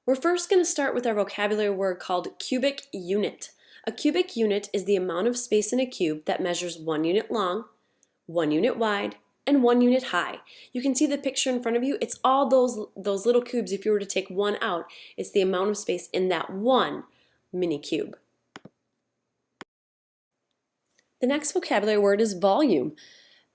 We're first going to start with our vocabulary word called cubic unit. A cubic unit is the amount of space in a cube that measures 1 unit long, 1 unit wide, and 1 unit high. You can see the picture in front of you. It's all those little cubes. If you were to take one out, it's the amount of space in that one mini cube. The next vocabulary word is volume.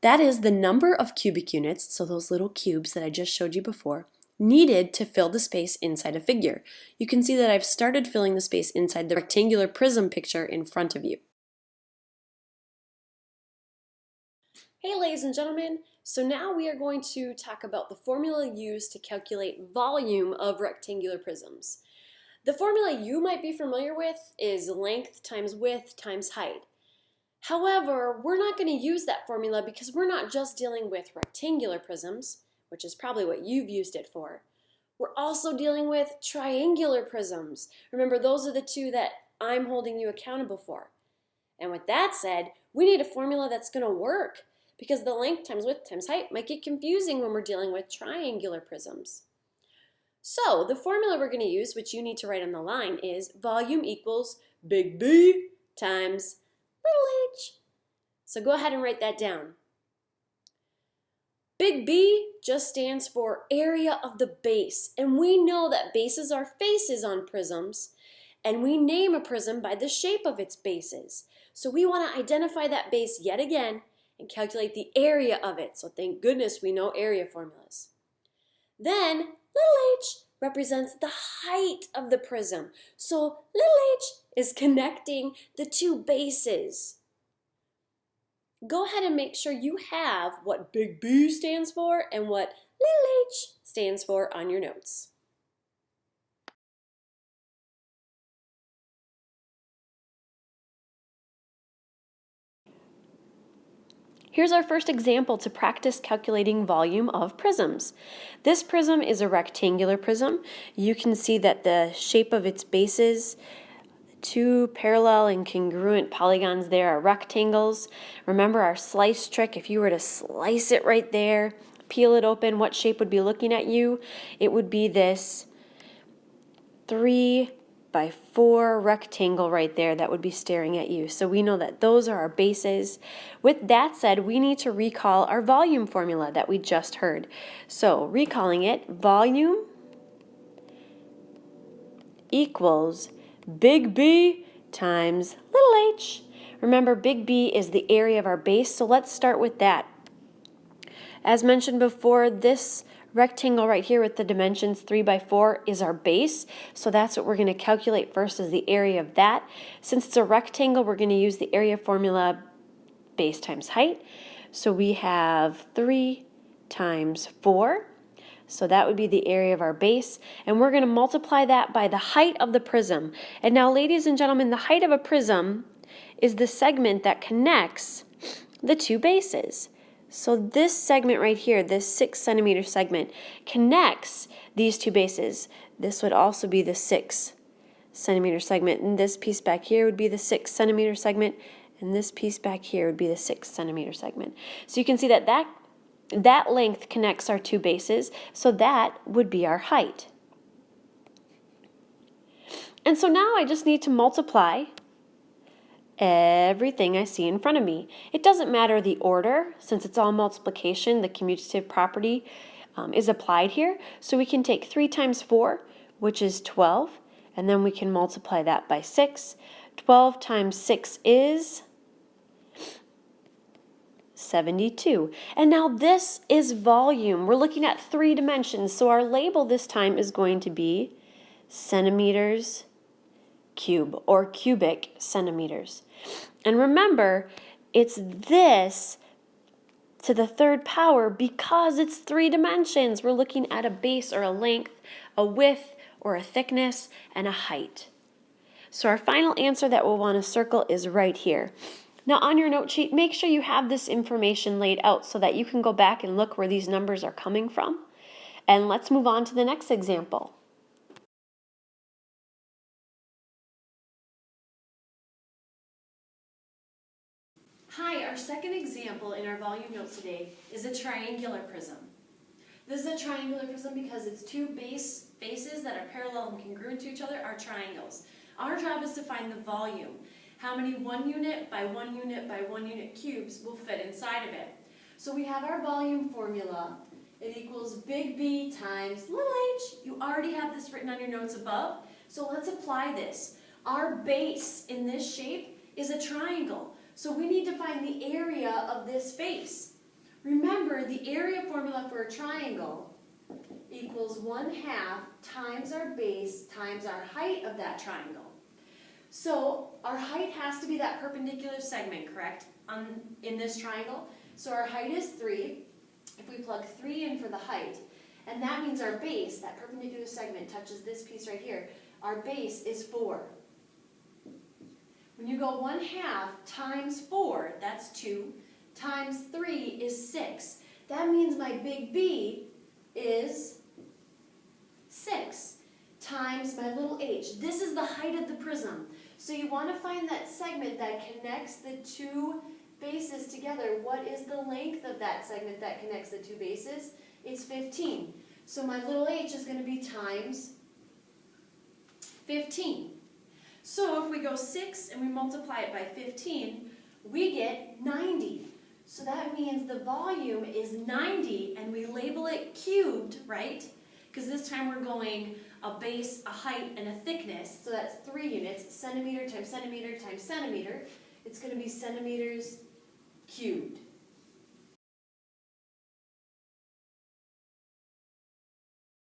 That is the number of cubic units, so those little cubes that I just showed you before, needed to fill the space inside a figure. You can see that I've started filling the space inside the rectangular prism picture in front of you. Hey ladies and gentlemen, so now we are going to talk about the formula used to calculate volume of rectangular prisms. The formula you might be familiar with is length times width times height. However, we're not going to use that formula because we're not just dealing with rectangular prisms, which is probably what you've used it for. We're also dealing with triangular prisms. Remember, those are the two that I'm holding you accountable for. And with that said, we need a formula that's going to work because the length times width times height might get confusing when we're dealing with triangular prisms. So the formula we're going to use, which you need to write on the line, is volume equals big B times little h. So go ahead and write that down. Big B just stands for area of the base, and we know that bases are faces on prisms, and we name a prism by the shape of its bases. So we want to identify that base yet again and calculate the area of it. So thank goodness we know area formulas. Then little h represents the height of the prism. So little h is connecting the two bases. Go ahead and make sure you have what big B stands for and what little h stands for on your notes. Here's our first example to practice calculating volume of prisms. This prism is a rectangular prism. You can see that the shape of its bases, two parallel and congruent polygons there are rectangles. Remember our slice trick. If you were to slice it right there, peel it open, what shape would be looking at you? It would be this 3x4 rectangle right there that would be staring at you. So we know that those are our bases. With that said, we need to recall our volume formula that we just heard. So recalling it, volume equals big B times little h. Remember, big B is the area of our base, so let's start with that. As mentioned before, this rectangle right here with the dimensions 3x4 is our base, so that's what we're going to calculate first as the area of that. Since it's a rectangle, we're going to use the area formula base times height. So we have 3 times 4. So that would be the area of our base, and we're going to multiply that by the height of the prism. And now, ladies and gentlemen, the height of a prism is the segment that connects the two bases. So this segment right here, this 6 centimeter segment, connects these two bases. This would also be the 6 centimeter segment, and this piece back here would be the 6 centimeter segment, and this piece back here would be the 6 centimeter segment. So you can see that that length connects our two bases, so that would be our height. And so now I just need to multiply everything I see in front of me. It doesn't matter the order, since it's all multiplication, the commutative property is applied here. So we can take 3 times 4, which is 12, and then we can multiply that by 6. 12 times 6 is 72. And now this is volume. We're looking at 3 dimensions, so our label this time is going to be centimeters cube or cubic centimeters. And remember, it's this to the 3rd power because it's 3 dimensions. We're looking at a base or a length, a width or a thickness, and a height. So our final answer that we'll want to circle is right here. Now on your note sheet, make sure you have this information laid out so that you can go back and look where these numbers are coming from. And let's move on to the next example. Hi, our second example in our volume notes today is a triangular prism. This is a triangular prism because its two base faces that are parallel and congruent to each other are triangles. Our job is to find the volume. How many 1 unit by 1 unit by 1 unit cubes will fit inside of it. So we have our volume formula. It equals big B times little h. You already have this written on your notes above. So let's apply this. Our base in this shape is a triangle. So we need to find the area of this face. Remember, the area formula for a triangle equals 1/2 times our base times our height of that triangle. So our height has to be that perpendicular segment, correct, in this triangle? So our height is 3. If we plug 3 in for the height, and that means our base, that perpendicular segment, touches this piece right here. Our base is 4. When you go 1/2 times 4, that's 2, times 3 is 6. That means my big B is 6 times my little h. This is the height of the prism. So you want to find that segment that connects the two bases together. What is the length of that segment that connects the two bases? It's 15. So my little h is going to be times 15. So if we go 6 and we multiply it by 15, we get 90. So that means the volume is 90, and we label it cubed, right? Because this time we're going a base, a height, and a thickness. So that's 3 units, centimeter times centimeter times centimeter. It's going to be centimeters cubed.